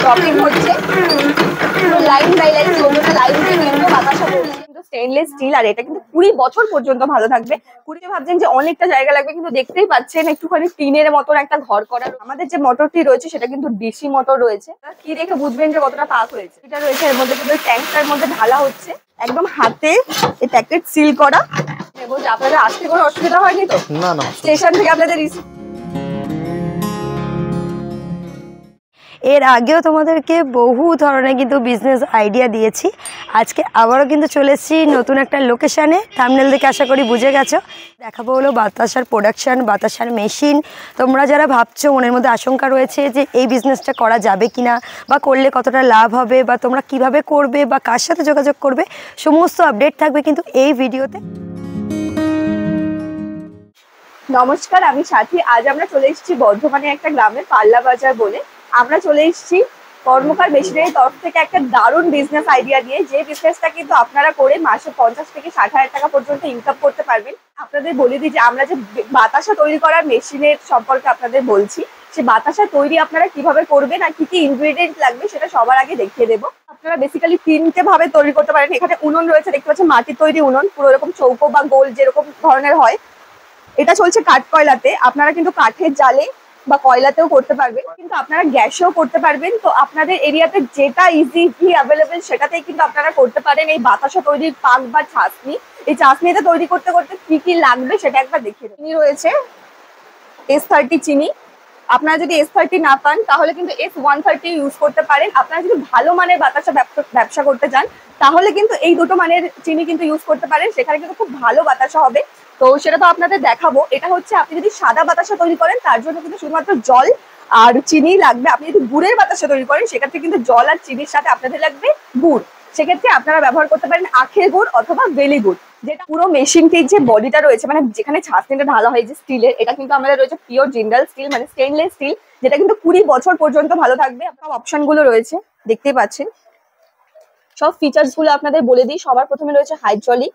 Dropping হচ্ছে, পুরো line by line 14টা line দিয়ে কিন্তু বাতাসা পড়ছে। কিন্তু স্টেনলেস স্টিল, আর এটা কিন্তু 20 বছর পর্যন্ত ভালো থাকবে। 20 ভাবছেন যে অনেকটা জায়গা লাগবে, কিন্তু দেখতেই পাচ্ছেন একটুখানি টিনের মতন একটা ঘর করা। আমাদের যে মোটরটি রয়েছে সেটা কিন্তু ডিসি মোটর রয়েছে। কি দেখে বুঝবেন যে কতটা পাক হয়েছে। এটা রয়েছে এর মধ্যে, কিন্তু ট্যাঙ্কটার মধ্যে ঢালা হচ্ছে একদম হাতে, এই প্যাকেট সিল করা। আপনাদের আসতে কোনো অসুবিধা হয়নি তো? না না, স্টেশন থেকে আপনাদের এর আগেও তোমাদেরকে বহু ধরনের কিন্তু বিজনেস আইডিয়া দিয়েছি। আজকে আবারও কিন্তু চলে এসেছি নতুন একটা লোকেশানে। থাম্বনেল দেখে আশা করি বুঝে গেছো। দেখাবো হলো বাতাসার প্রোডাকশান, বাতাসার মেশিন। তোমরা যারা ভাবছো, মনের মধ্যে আশঙ্কা রয়েছে যে এই বিজনেসটা করা যাবে কিনা, বা করলে কতটা লাভ হবে, বা তোমরা কিভাবে করবে, বা কার সাথে যোগাযোগ করবে, সমস্ত আপডেট থাকবে কিন্তু এই ভিডিওতে। নমস্কার, আমি সাথী। আজ আমরা চলে এসেছি বর্ধমানে একটা গ্রামে, পাল্লা বাজার বলে। আমরা চলে এসেছি কর্মকার মেশিনারির তরফ থেকে একটা দারুণ বিজনেস আইডিয়া নিয়ে, যে বিজনেসটা কিন্তু আপনারা করে মাসে 50 থেকে 60,000 টাকা পর্যন্ত ইনকাম করতে পারবেন। আপনাদের বলে দিই যে আমরা যে বাতাসা তৈরি করার মেশিনের সম্পর্কে আপনাদের বলছি, সে বাতাসা তৈরি আপনারা কিভাবে করবেন আর কি কি ইনগ্রেডিয়েন্ট লাগবে সেটা সবার আগে দেখিয়ে দেবো। আপনারা বেসিক্যালি 3টে ভাবে তৈরি করতে পারেন। এখানে উনুন রয়েছে, দেখতে পাচ্ছেন মাটির তৈরি উনুন, পুরো এরকম চৌকো বা গোল যেরকম ধরনের হয়। এটা চলছে কাঠ কয়লাতে। আপনারা কিন্তু কাঠের জালে বা কয়লাতেও করতে পারবেন, কিন্তু আপনারা গ্যাসেও করতে পারবেন। তো আপনাদের এরিয়াতে যেটা ইজিলি অ্যাভেলেবেল সেটাতেই কিন্তু আপনারা করতে পারেন এই বাতাসা তৈরির পাক বা চাসনি। এই চাসনিটা তৈরি করতে করতে কি কি লাগবে সেটা একবার দেখিয়ে দিই। চিনি রয়েছে S30 চিনি। আপনারা যদি S30 না পান তাহলে কিন্তু S130 ইউজ করতে পারেন। আপনারা যদি ভালো মানের বাতাসা ব্যবসা করতে চান তাহলে কিন্তু এই দুটো মানের চিনি কিন্তু ইউজ করতে পারেন, সেখানে কিন্তু খুব ভালো বাতাসা হবে। তো সেটা তো আপনাদের দেখাবো। এটা হচ্ছে আপনি যদি সাদা বাতাসা তৈরি করেন তার জন্য কিন্তু শুধুমাত্র জল আর চিনি লাগবে। আপনি যদি গুড়ের বাতাসা তৈরি করেন সেক্ষেত্রে কিন্তু জল আর চিনির সাথে আপনাদের লাগবে গুড়। সেক্ষেত্রে আপনারা ব্যবহার করতে পারেন আখের গুড় অথবা বেলি গুড়। যেটা পুরো মেশিনটির যে বডিটা রয়েছে, মানে যেখানে ছাঁচনিটা ঢালা হয় যে স্টিলের, এটা কিন্তু আমাদের রয়েছে পিওর জিন্দাল স্টিল, মানে স্টেনলেস স্টিল, যেটা কিন্তু 20 বছর পর্যন্ত ভালো থাকবে। আপনার অপশন গুলো রয়েছে দেখতেই পাচ্ছেন। সব ফিচার্স গুলো আপনাদের বলে দিই। সবার প্রথমে রয়েছে হাইড্রোলিক,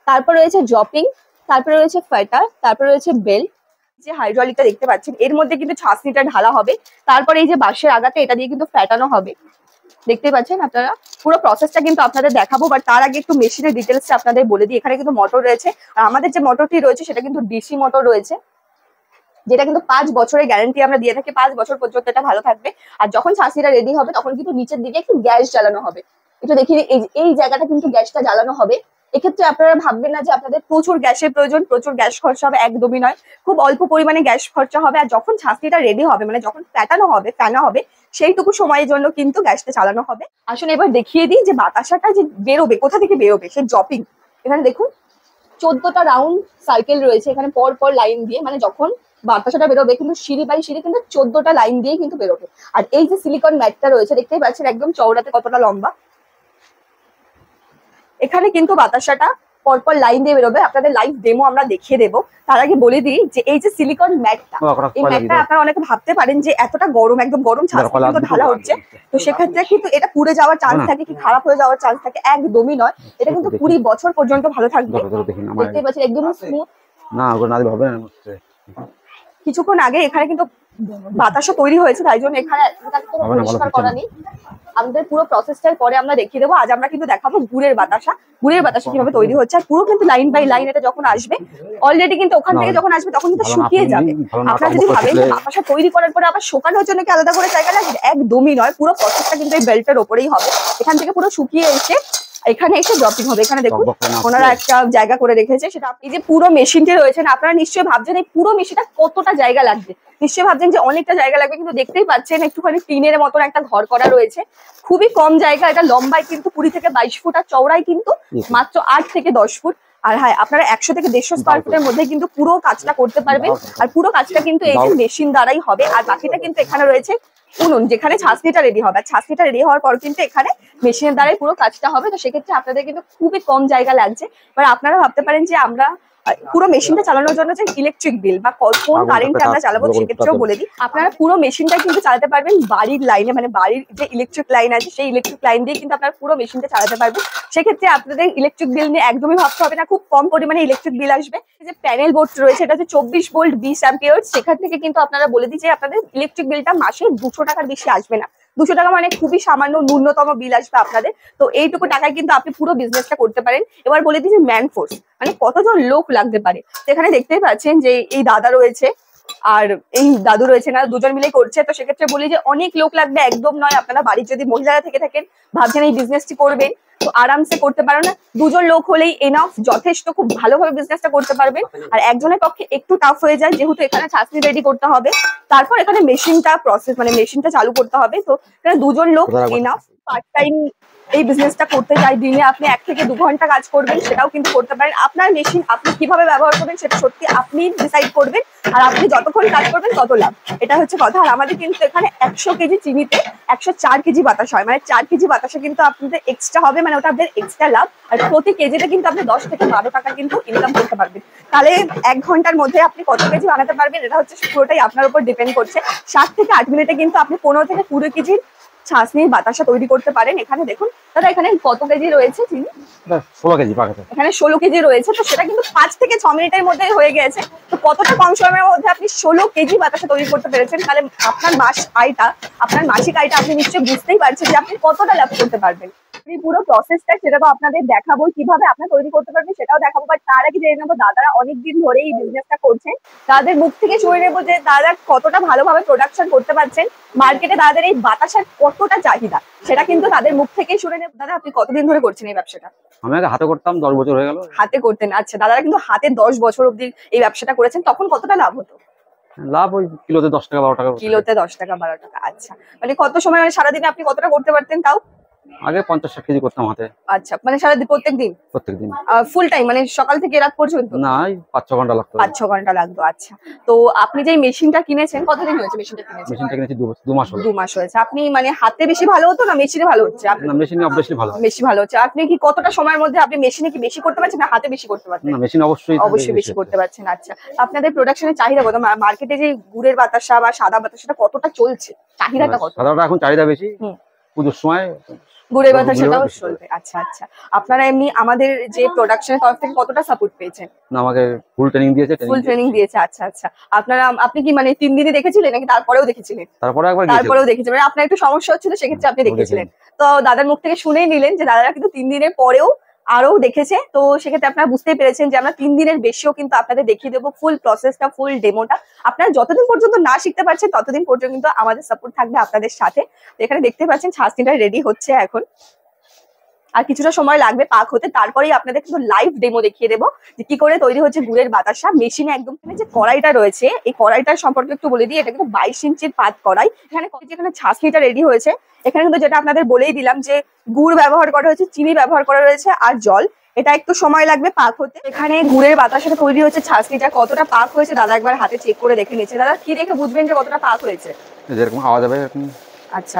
তারপর রয়েছে ড্রপিং, তারপরে রয়েছে ফেটার, তারপরে রয়েছে বেল্ট। যে হাইড্রোলিকটা দেখতে পাচ্ছেন এর মধ্যে কিন্তু ছাঁচনিটা ঢালা হবে, তারপরে এই যে বাঁশের আগাতে এটা দিয়ে কিন্তু ফেটানো হবে। দেখতে পাচ্ছেন আপনারা, পুরো প্রসেসটা কিন্তু আপনাদের দেখাবো, বাট তার আগে একটু মেশিনের ডিটেলসটা আপনাদের বলে দিই। এখানে কিন্তু মোটর রয়েছে, আর আমাদের যে মোটরটি রয়েছে সেটা কিন্তু ডিসি মোটর রয়েছে, যেটা কিন্তু 5 বছরের গ্যারান্টি আমরা দিয়ে থাকি। 5 বছর পর্যন্ত এটা ভালো থাকবে। আর যখন ছাঁচনিটা রেডি হবে তখন কিন্তু নিচের দিকে একটু গ্যাস জ্বালানো হবে। একটু দেখিয়ে এই জায়গাটা কিন্তু গ্যাসটা জ্বালানো হবে। এক্ষেত্রে আপনারা ভাববেন না যে আপনাদের প্রচুর গ্যাসের প্রয়োজন, প্রচুর গ্যাস খরচা হবে, একদমই নয়। খুব অল্প পরিমাণে গ্যাস খরচা হবে। আর যখন ছাঁচনিটা রেডি হবে, মানে যখন ফেটানো হবে, ফেনা হবে, সেইটুকু সময়ের জন্য কিন্তু গ্যাসটা চালানো হবে। আসলে এবার দেখিয়ে দিই যে বাতাসাটা যে বেরোবে কোথা থেকে বেরোবে, সে ড্রপিং। এখানে দেখুন 14টা রাউন্ড সাইকেল রয়েছে এখানে পর পর লাইন দিয়ে, মানে যখন বাতাসাটা বেরোবে কিন্তু সিঁড়ি বাই সিঁড়ি কিন্তু 14টা লাইন দিয়ে কিন্তু বেরোবে। আর এই যে সিলিকন ম্যাটটা রয়েছে দেখতেই পাচ্ছেন একদম চওড়াতে কতটা লম্বা। এখানে কিন্তু বাতাসাটা পরপর লাইন দিয়ে বেরোবে। আপনাদের লাইভ ডেমো আমরা দেখিয়ে দেবো। তার আগে বলে দিই যে এই যে সিলিকন ম্যাটটা, এই ম্যাটটা আপনারা অনেকে ভাবতে পারেন যে এতটা গরম, একদম গরম ছাঁচনি কিন্তু ঢালা হচ্ছে, তো সেক্ষেত্রে কিন্তু এটা পুড়ে যাওয়ার চান্স থাকে, কি খারাপ হয়ে যাওয়ার চান্স থাকে, একদমই নয়। এটা কিন্তু 20 বছর পর্যন্ত ভালো থাকবে। দেখতে পাচ্ছেন একদম স্মুথ। কিছুক্ষণ আগে এখানে কিন্তু বাতাসা তৈরি হয়েছে, তাই জন্য এখানে পরিষ্কার করা নেই। আমাদের পুরো প্রসেসটার পরে আমরা দেখিয়ে দেবো। আজ আমরা কিন্তু দেখাবো গুড়ের বাতাসা। গুড়ের বাতাসা কিভাবে তৈরি হচ্ছে, আর পুরো কিন্তু লাইন বাই লাইন এটা যখন আসবে, অলরেডি কিন্তু ওখান থেকে যখন আসবে তখন কিন্তু শুকিয়ে যাবে। আপনারা যদি ভাবেন যে বাতাসা তৈরি করার পরে আবার শুকানোর জন্য কি আলাদা করে জায়গা লাগবে, একদমই নয়। পুরো প্রসেসটা কিন্তু এই বেল্টের ওপরেই হবে। এখান থেকে পুরো শুকিয়ে এসে এখানে এসে ড্রপিং হবে। এখানে দেখুন ওনারা একটা জায়গা করে রেখেছে, সেটা এই যে পুরো মেশিনটি রয়েছে না, আপনারা নিশ্চয়ই ভাবছেন এই পুরো মেশিনটা কতটা জায়গা লাগবে। নিশ্চয়ই ভাবছেন যে অনেকটা জায়গা লাগবে, কিন্তু দেখতেই পাচ্ছেন একটুখানি টিনের মতন একটা ঘর করা রয়েছে। খুবই কম জায়গা। এটা লম্বায় কিন্তু 20 থেকে 22 ফুট, আর চওড়ায় কিন্তু মাত্র 8 থেকে 10 ফুট। আর হ্যাঁ, আপনারা 100 থেকে 150 স্কোয়ার ফুটের মধ্যে কিন্তু পুরো কাজটা করতে পারবেন। আর পুরো কাজটা কিন্তু এই যে মেশিন দ্বারাই হবে। আর বাকিটা কিন্তু এখানে রয়েছে উনুন, যেখানে ছাঁচনিটা রেডি হবে। আর ছাঁচনিটা রেডি হওয়ার পর কিন্তু এখানে মেশিনের দ্বারাই পুরো কাজটা হবে। তো সেক্ষেত্রে আপনাদের কিন্তু খুবই কম জায়গা লাগছে। এবার আপনারা ভাবতে পারেন যে আমরা পুরো মেশিনটা চালানোর জন্য যে ইলেকট্রিক বিল বা কোন কারেন্টে আমরা চালাবো সেক্ষেত্রেও বলে দিই। আপনারা পুরো মেশিনটা কিন্তু চালাতে পারবেন বাড়ির লাইনে, মানে বাড়ির যে ইলেকট্রিক লাইন আছে সেই ইলেকট্রিক লাইন দিয়ে কিন্তু আপনারা পুরো মেশিনটা চালাতে পারবেন। সেক্ষেত্রে আপনাদের ইলেকট্রিক বিল নিয়ে একদমই ভাবতে হবে না, খুব কম পরিমাণে ইলেকট্রিক বিল আসবে। যে প্যানেল বোর্ড রয়েছে এটা হচ্ছে 24 ভোল্ট 20 অ্যাম্পিয়ার, সেখান থেকে কিন্তু আপনারা বলে দিই যে আপনাদের ইলেকট্রিক বিলটা মাসে 200 টাকার বেশি আসবে না। 200 টাকা মানে খুবই সামান্য ন্যূনতম বিল আসবে আপনাদের। তো এইটুকু টাকায় কিন্তু আপনি পুরো বিজনেসটা করতে পারেন। এবার বলে দিচ্ছি ম্যান ফোর্স মানে কতজন লোক লাগতে পারে। এখানে দেখতেই পাচ্ছেন যে এই দাদা রয়েছে আর এই দাদু রয়েছে, না দুজন মিলেই করছে। তো সেক্ষেত্রে বলি যে অনেক লোক লাগবে একদম নয়। আপনারা বাড়ির যদি মহিলারা থেকে থাকেন, ভাবছেন এই বিজনেসটি করবেন, তো আরামসে করতে পারো না, দুজন লোক হলেই এনাফ, যথেষ্ট, খুব ভালোভাবে বিজনেসটা করতে পারবেন। আর একজনের পক্ষে একটু টাফ হয়ে যায়, যেহেতু এখানে ছাঁচনি রেডি করতে হবে, তারপর এখানে মেশিনটা প্রসেস মানে মেশিনটা চালু করতে হবে। তো এখানে দুজন লোক এনাফ। পার্ট টাইম এই বিজনেসটা করতে চাই, দিনে আপনি 1 থেকে 2 ঘন্টা কাজ করবেন, সেটাও কিন্তু করতে পারেন। আপনার মেশিন আপনি কিভাবে ব্যবহার করবেন সেটা সত্যি আপনি ডিসাইড করবেন, আর আপনি যতক্ষণ কাজ করবেন তত লাভ, এটা হচ্ছে কথা। আর আমাদের কিন্তু এখানে 100 কেজি চিনিতে 104 কেজি বাতাসা হয়, মানে 4 কেজি বাতাসা কিন্তু আপনাদের এক্সট্রা হবে, মানে ওটা আপনাদের এক্সট্রা লাভ। আর প্রতি কেজিতে কিন্তু আপনি 10 থেকে 12 টাকা কিন্তু ইনকাম করতে পারবেন। তাহলে 1 ঘন্টার মধ্যে আপনি কত কেজি বানাতে পারবেন এটা হচ্ছে পুরোটাই আপনার উপর ডিপেন্ড করছে। 7 থেকে 8 মিনিটে কিন্তু আপনি 15 থেকে 20 কেজির ছাঁচনির বাতাসা তৈরি করতে পারেন। এখানে দেখুন দাদা, এখানে কত কেজি রয়েছে চিনি? 16 কেজি পাকাতে। এখানে 16 কেজি রয়েছে, তো সেটা কিন্তু 5 থেকে 6 মিনিটের মধ্যে হয়ে গেছে। তো কতটা কম সময়ের মধ্যে আপনি 16 কেজি বাতাসা তৈরি করতে পেরেছেন, তাহলে আপনার মাসিক আয়টা আপনি নিশ্চয়ই বুঝতেই পারছেন যে আপনি কতটা লাভ করতে পারবেন। এই পুরো প্রসেসটা সেটা তো আপনাদের দেখাবো, কিভাবে আপনারা তৈরি করতে পারবেন সেটাও দেখাবো। বাট তার আগে জেনে নেবো দাদারা অনেকদিন ধরে এই বিজনেসটা করছেন, তাদের মুখ থেকে শুনে নেবো যে দাদা কতটা ভালোভাবে প্রোডাকশন করতে পারছেন, মার্কেটে তাদের এই বাতাসার কতটা চাহিদা, সেটা কিন্তু তাদের মুখ থেকেই শুনে নেবো। দাদা আপনি কতদিন ধরে করছেন এই ব্যবসাটা? আমি আগে হাতে করতাম, 10 বছর হয়ে গেল। হাতে করতেন, আচ্ছা। দাদারা কিন্তু হাতে 10 বছর অব্দি এই ব্যবসাটা করেছেন, তখন কতটা লাভ হতো? লাভ ওই কিলোতে 10 টাকা 12 টাকা। কিলোতে 10 টাকা 12 টাকা, আচ্ছা। মানে কত সময়, মানে সারাদিনে আপনি কতটা করতে পারতেন তাও? আগে 50-60 কেজি করতাম হাতে। আচ্ছা, মানে সারাদিন প্রত্যেকদিন ফুল টাইম, মানে সকাল থেকে রাত পর্যন্ত? না, 5-6 ঘন্টা লাগতো। 5-6 ঘন্টা লাগতো, আচ্ছা। তো আপনি যে মেশিনটা কিনেছেন, কতদিন হয়েছে মেশিনটা কিনেছেন? মেশিনটা কিনেছি 2 মাস হলো। 2 মাস হয়েছে। আপনি মানে হাতে বেশি ভালো হতো না মেশিনে ভালো হচ্ছে? না, মেশিনে অবশ্যই ভালো। বেশি ভালো হচ্ছে। আপনি কি কতটা সময়ের মধ্যে আপনি মেশিনে কি বেশি করতে পারছেন না হাতে বেশি করতে পারছেন? না, মেশিন অবশ্যই বেশি করতে পারছেন, আচ্ছা। আপনাদের প্রোডাকশনের চাহিদা কত? মার্কেটে যে গুড়ের বাতাসা বা সাদা বাতাসাটা কতটা চলছে, চাহিদাটা কত? সাদাটা এখন চাহিদা বেশি, পুজোর সময় গুড়ের বাতাসাটাও চলবে, আচ্ছা আচ্ছা। আপনারা এমনি আমাদের যে প্রোডাকশনের তরফ থেকে কতটা সাপোর্ট পেয়েছেন? না, আমাকে ফুল ট্রেনিং দিয়েছে। আচ্ছা আচ্ছা। আপনি কি মানে 3 দিনে দেখেছিলেন নাকি তারপরেও দেখেছিলেন? তারপরেও দেখেছিলেন, মানে আপনার একটু সমস্যা হচ্ছিল সেক্ষেত্রে আপনি দেখেছিলেন। তো দাদার মুখ থেকে শুনেই নিলেন যে দাদারা কিন্তু 3 দিনের পরেও আরো দেখেছে। তো সেক্ষেত্রে আপনারা বুঝতেই পেরেছেন যে আমরা 3 দিনের বেশিও কিন্তু আপনাদের দেখিয়ে দেবো ফুল প্রসেসটা, ফুল ডেমোটা। আপনারা যতদিন পর্যন্ত না শিখতে পারছেন ততদিন পর্যন্ত কিন্তু আমাদের সাপোর্ট থাকবে আপনাদের সাথে। তো এখানে দেখতে পাচ্ছেন ছাঁচনিটা রেডি হচ্ছে এখন, আর কিছুটা সময় লাগবে পাক হতে। তারপরেই আপনাদের কিন্তু লাইভ ডেমো দেখিয়ে দেবো যে কি করে তৈরি হচ্ছে গুড়ের বাতাসা মেশিনে। একদম যে কড়াইটা রয়েছে, এই কড়াইটার সম্পর্কে একটু বলে দিই। এটা কিন্তু 22 ইঞ্চির পাত কড়াই। যেখানে ছাঁচনিটা রেডি হয়েছে, এখানে কিন্তু যেটা আপনাদের বলেই দিলাম যে গুড় ব্যবহার করা হয়েছে, চিনি ব্যবহার করা রয়েছে আর জল। এটা একটু সময় লাগবে পাক হতে। এখানে গুড়ের বাতাসাটা তৈরি হচ্ছে, ছাঁচনিটা কতটা পাক হয়েছে দাদা একবার হাতে চেক করে দেখে নিচ্ছে। দাদা কি দেখে বুঝবেন যে কতটা পাক হয়েছে? যেরকম আওয়াজ হবে এরকম। আচ্ছা,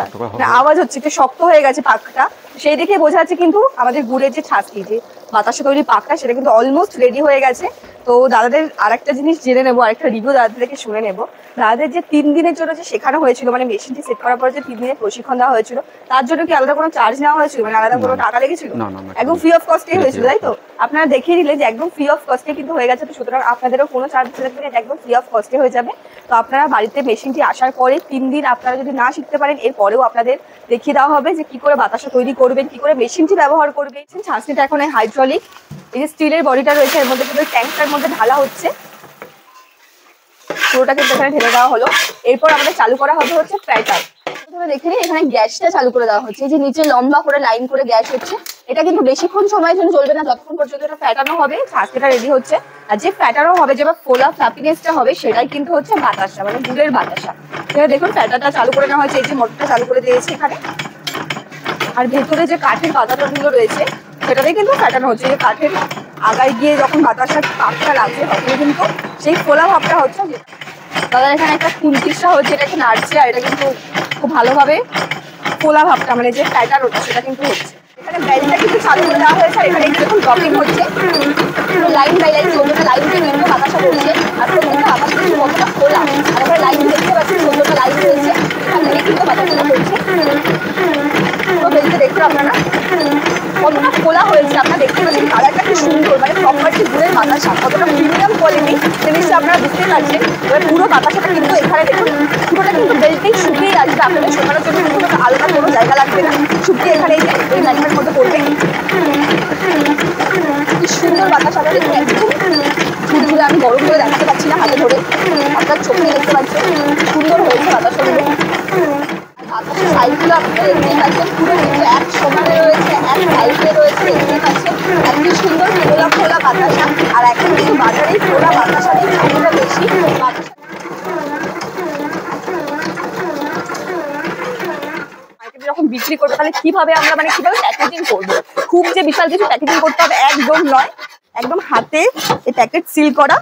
আওয়াজ হচ্ছে, একটু শক্ত হয়ে গেছে পাকটা, সেই দেখে বোঝা যাচ্ছে কিন্তু আমাদের গুড়ের যে ছাঁচনি, যে বাতাসা তৈরি পাকটা, সেটা কিন্তু অলমোস্ট রেডি হয়ে গেছে। তো দাদাদের আরেকটা জিনিস জেনে নেবো, আরেকটা রিভিউ দাদাদের থেকে শুনে নেবো। দাদাদের যে 3 দিনের জন্য যে শেখানো হয়েছিল, মানে মেশিনটি সেট করার পর যে 3 দিনের প্রশিক্ষণ দেওয়া হয়েছিল, তার জন্য কি আলাদা কোনো চার্জ নেওয়া হয়েছিল, মানে আলাদা কোনো টাকা লেগেছিল? একদম ফ্রি অফ কস্টে হয়েছিল, তাই তো? আপনারা দেখিয়ে দিলেন যে একদম ফ্রি অফ কস্টে কিন্তু হয়ে গেছে। তো সুতরাং আপনাদেরও কোনো চার্জ লাগবে না, একদম ফ্রি অফ কস্টে হয়ে যাবে। তো আপনারা বাড়িতে মেশিনটি আসার পরে 3 দিন আপনারা যদি না শিখতে পারেন, এরপরেও আপনাদের দেখিয়ে দেওয়া হবে যে কি করে বাতাসা তৈরি করবেন, কি করে মেশিনটি ব্যবহার করবেন। ছাঁচনিটা এখন হাইড্রোলিক, এই যে স্টিলের বডিটা রয়েছে এর মধ্যে কিন্তু ট্যাঙ্কটার মধ্যে ঢালা হচ্ছে, পুরোটা কিন্তু এখানে ঢেলে দেওয়া হলো। এরপর আমাদের চালু করা হবে হচ্ছে ফ্যাটার। প্রথমে দেখে নিই, এখানে গ্যাসটা চালু করে দেওয়া হচ্ছে, এই যে নিচে লম্বা করে লাইন করে গ্যাস হচ্ছে। এটা কিন্তু বেশিক্ষণ সময়ের জন্য চলবে না, যতক্ষণ পর্যন্ত এটা ফ্যাটানো হবে, ছাঁচনিটা রেডি হচ্ছে। আর যে ফ্যাটানো হবে, যে ফোলা ফ্ল্যাপিনেসটা হবে, সেটাই কিন্তু হচ্ছে বাতাসা, মানে গুড়ের বাতাসা। এখানে দেখুন ফ্যাটারটা চালু করে নেওয়া হয়েছে, এই যে মোটরটা চালু করে দিয়েছে এখানে। আর ভেতরে যে কাঠের পাতাগুলো রয়েছে সেটাতে কিন্তু ফ্যাটানো হচ্ছে, যে কাঠের আগায় গিয়ে যখন বাতাসার পাকটা লাগছে তখন কিন্তু সেই ফোলা ভাবটা হচ্ছে। দাদা এখানে একটা খুন্তিসা হচ্ছে, এটা একটু নাড়ছে, আর এটা কিন্তু খুব ভালোভাবে ফোলা ভাবটা, মানে যে ফ্যাটার ওটা, সেটা কিন্তু হচ্ছে। এখানে ব্যারিটা কিন্তু চালু করে দেওয়া হয়েছে, আর এখানে একটু ড্রপিং হচ্ছে, লাইন বাই লাইন চলবে, লাইন থেকে কিন্তু বাতাসা হচ্ছে। আর প্রত্যেকটা বাতাসা কিন্তু কতটা খোলা, আর এখানে লাইন দেখতে পাচ্ছি 14টা লাইন রয়েছে, এখান থেকে কিন্তু বাতাসাটা হচ্ছে। পুরো বেলতে দেখুন আপনারা কতটা খোলা হয়েছে, আপনারা দেখতে পাচ্ছেন কালারটা কি সুন্দর, মানে প্রপারটি গুড়ের বাতাসা বাতাসা কতটা প্রিমিয়াম কোয়ালিটি জিনিসটা আপনারা বুঝতেই পারছেন। এবার পুরো বাতাসাটা কিন্তু এখানে দেখুন পুরোটা কিন্তু বেল্টেই শুকিয়ে আসবে, আপনাদের শোকানোর জন্য কিন্তু আলাদা কোনো জায়গা লাগবে না, শুকিয়ে এখানে এই ম্যাগনেটের মধ্যে পড়বে। কি সুন্দর বাতাসাটা দেখুন, একদম ঘুরে ঘুরে আমি গরম করে দেখাতে পারছি না হাতে ধরে, আপনার চোখে দেখতে পাচ্ছেন সুন্দর হয়েছে বাতাসাগুলো। বাতাসের সাইজগুলো আপনারা দেখতেই পাচ্ছেন পুরো কিন্তু এক সমানে রয়েছে, এক সাইজে রয়েছে, দেখতেই পাচ্ছেন একটি সুন্দর খোলা খোলা বাতাসা। আর এখন কিন্তু বাজারে খোলা বাতাসারই চাহিদা বেশি। যখন বিক্রি করবো তাহলে কিভাবে আমরা মানে কিভাবে প্যাকেজিং করবো, খুব যে বিশাল কিছু প্যাকেজিং করতে হবে একদম নয়, একদম হাতে এই প্যাকেট সিল করা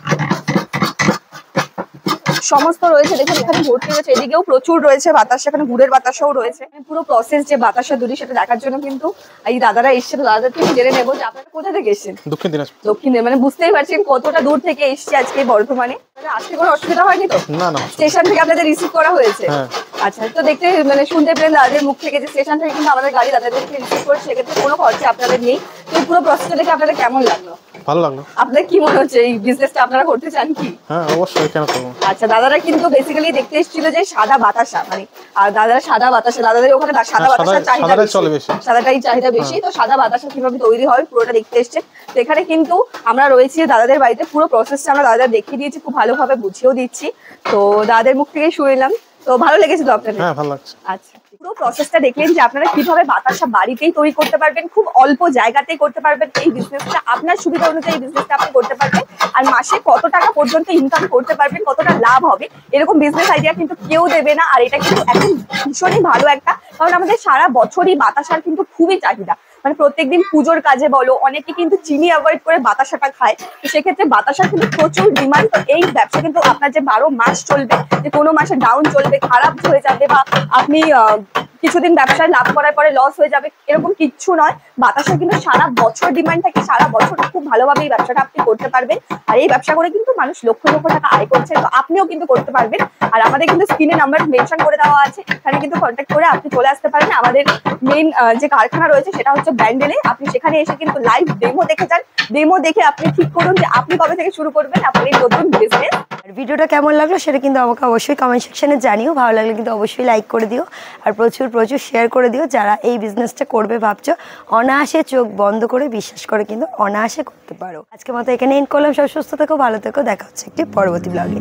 সমস্ত রয়েছে। দেখুন এখানে ভর্তি রয়েছে, এদিকেও প্রচুর রয়েছে বাতাসা, এখানে গুড়ের বাতাসাও রয়েছে। পুরো প্রসেস যে বাতাসা দুধি সেটা দেখার জন্য কিন্তু এই দাদারা এসছে। দাদাদের থেকে জেনে নেবো যে আপনারা কোথা থেকে এসেছেন। দক্ষিণ দিনাজপুর। দক্ষিণ মানে বুঝতেই পারছেন কতটা দূর থেকে এসছে আজকে বর্ধমানে। আসতে কোনো অসুবিধা হয়নি তো? না না, স্টেশন থেকে আপনাদের রিসিভ করা হয়েছে? হ্যাঁ। আচ্ছা, তো দেখতে মানে শুনতে পেলেন দাদাদের মুখ থেকে যে স্টেশন থেকে কিন্তু আমাদের গাড়ি দাদাদেরকে রিসিভ করে, সেক্ষেত্রে কোনো খরচা আপনাদের নেই। তো পুরো প্রসেসটা দেখে আপনাদের কেমন লাগলো? ভালো লাগলো। আপনাদের কি মনে হচ্ছে এই বিজনেসটা আপনারা করতে চান কি? হ্যাঁ অবশ্যই, কেন করবো। আচ্ছা, দাদারা কিন্তু বেসিক্যালি দেখতে এসেছিল যে সাদা বাতাসা, মানে আর দাদারা সাদা বাতাসা, দাদাদের ওখানে সাদা বাতাসার চাহিদা বেশি, সাদাটাই চাহিদা বেশি। তো সাদা বাতাসা কিভাবে তৈরি হয় পুরোটা দেখতে এসছে। তো এখানে কিন্তু আমরা রয়েছি দাদাদের বাড়িতে, পুরো প্রসেসটা আমরা দাদাদের দেখিয়ে দিয়েছি, খুব ভালোভাবে বুঝিয়েও দিচ্ছি। তো দাদাদের মুখ থেকেই শুনলাম, তো ভালো লেগেছে তো আপনাদের? হ্যাঁ ভালো লাগছে। আচ্ছা, পুরো প্রসেসটা দেখলেন যে আপনারা কিভাবে বাতাসা বাড়িতেই তৈরি করতে পারবেন, খুব অল্প জায়গাতেই করতে পারবেন এই বিজনেসটা, আপনার সুবিধা অনুযায়ী বিজনেসটা আপনি করতে পারবেন। আর মাসে কত টাকা পর্যন্ত ইনকাম করতে পারবেন, কতটা লাভ হবে, এরকম বিজনেস আইডিয়া কিন্তু কেউ দেবে না। আর এটা কিন্তু এখন ভীষণই ভালো একটা, কারণ আমাদের সারা বছরই বাতাসার কিন্তু খুবই চাহিদা। মানে প্রত্যেকদিন পুজোর কাজে বলো, অনেকে কিন্তু চিনি অ্যাভয়েড করে বাতাসাটা খায়, তো সেক্ষেত্রে বাতাসার কিন্তু প্রচুর ডিমান্ড। তো এই ব্যবসা কিন্তু আপনার যে 12 মাস চলবে, যে কোনো মাসে ডাউন চলবে, খারাপ হয়ে যাবে, বা আপনি কিছুদিন ব্যবসায় লাভ করার পরে লস হয়ে যাবে, এরকম কিচ্ছু নয়। বাতাসা কিন্তু সারা বছর ডিমান্ড থাকে, সারা বছর খুব ভালোভাবে এই ব্যবসাটা আপনি করতে পারবেন। আর এই ব্যবসা করে কিন্তু মানুষ লক্ষ লক্ষ টাকা আয় করছে, তো আপনিও কিন্তু করতে পারবেন। আর আমাদের কিন্তু স্ক্রিনে নাম্বার মেনশন করে দেওয়া আছে, এখানে কিন্তু কন্ট্যাক্ট করে আপনি চলে আসতে পারেন। আমাদের মেইন যে কারখানা রয়েছে সেটা হচ্ছে ব্যান্ডেলে, আপনি সেখানে এসে কিন্তু লাইভ ডেমো দেখে যান, ডেমো দেখে আপনি ঠিক করুন যে আপনি কবে থেকে শুরু করবেন আপনার এই নতুন বিজনেস। আর ভিডিওটা কেমন লাগলো সেটা কিন্তু আমাকে অবশ্যই কমেন্ট সেকশনে জানিও। ভালো লাগলে কিন্তু অবশ্যই লাইক করে দিও, আর প্রচুর প্রচুর শেয়ার করে দিও। যারা এই বিজনেসটা করবে ভাবছো, অনায়াসে চোখ বন্ধ করে বিশ্বাস করে কিন্তু অনায়াসে করতে পারো। আজকের মতো এখানে এন্ড করলাম। সব সুস্থ থেকো, ভালো থেকো, দেখা হচ্ছে একটি পরবর্তী ব্লগে।